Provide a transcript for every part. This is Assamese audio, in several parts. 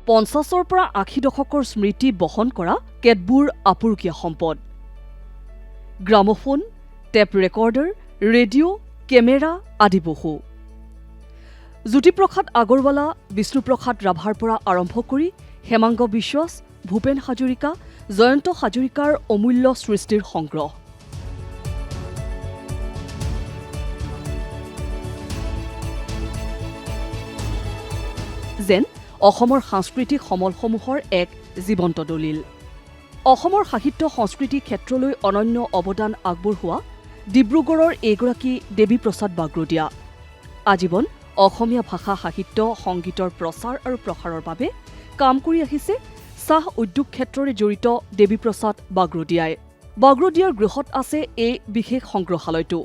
50ৰ পৰা 80 দশকৰ স্মৃতি বহন কৰা কেতবোৰ আপুৰুকীয়া সম্পদ। Gramophone, tape recorder, radio', camera আদি বহু। জ্যোতিপ্ৰসাদ আগৰৱালা, বিষ্ণুপ্ৰসাদ ৰাভাৰ পৰা আৰম্ভ কৰি হেমাংগ বিশ্বাস, ভূপেন হাজৰিকা, জয়ন্ত হাজৰিকাৰ অমূল্য সৃষ্টিৰ সংগ্ৰহ। যেন অসমৰ সাংস্কৃতিক সমলসমূহৰ এক জীৱন্ত দলিল। অসমৰ সাহিত্য সংস্কৃতি ক্ষেত্ৰলৈ অনন্য অৱদান আগবঢ়োৱা ডিব্ৰুগড়ৰ এইগৰাকী দেৱীপ্ৰসাদ বাগৰদীয়া আজীৱন অসমীয়া ভাষা সাহিত্য সংগীতৰ প্ৰচাৰ আৰু প্ৰসাৰৰ বাবে কাম কৰি আহিছে চাহ উদ্যোগ ক্ষেত্ৰৰে জড়িত দেৱীপ্ৰসাদ বাগৰদীয়াই। বাগৰদীয়াৰ গৃহত আছে এই বিশেষ সংগ্ৰহালয়টো,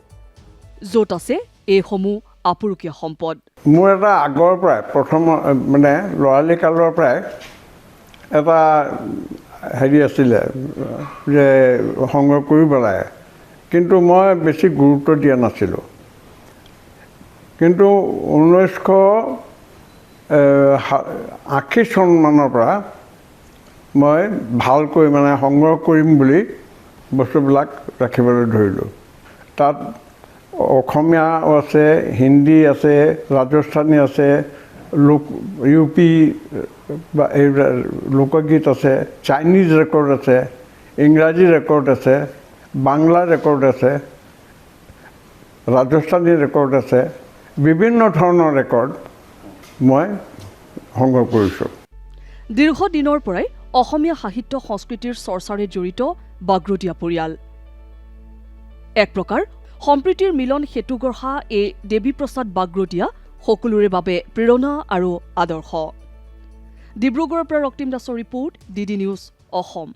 য'ত আছে এইসমূহ আপুৰুকীয়া সম্পদ। মোৰ এটা আগৰ পৰাই প্ৰথম মানে ল'ৰালি কালৰ পৰাই এটা হেৰি আছিলে যে সংগ্ৰহ কৰিব লাগে, কিন্তু মই বেছি গুৰুত্ব দিয়া নাছিলোঁ। কিন্তু 1980 চনমানৰ পৰা মই ভালকৈ মানে সংগ্ৰহ কৰিম বুলি বস্তুবিলাক ৰাখিবলৈ ধৰিলোঁ। তাত অসমীয়াও আছে, হিন্দী আছে, ৰাজস্থানী আছে, ইউপি বা এইবিলাক লোকগীত আছে, চাইনিজ ৰেকৰ্ড আছে, ইংৰাজী ৰেকৰ্ড আছে, বাংলা ৰেকৰ্ড আছে, ৰাজস্থানী ৰেকৰ্ড আছে, বিভিন্ন ধৰণৰ ৰেকৰ্ড মই সংগ্ৰহ কৰিছোঁ। দীৰ্ঘদিনৰ পৰাই অসমীয়া সাহিত্য সংস্কৃতিৰ চৰ্চাৰে জড়িত বাগৰদীয়া পৰিয়াল। এক প্ৰকাৰ সম্প্ৰীতিৰ মিলন সেতু গঢ়া এই দেৱীপ্ৰসাদ বাগৰদীয়া সকলোৰে বাবে প্ৰেৰণা আৰু আদৰ্শ। ডিব্ৰুগড়ৰ পৰা ৰক্তিম দাসৰ ৰিপৰ্ট, DD নিউজ অসম।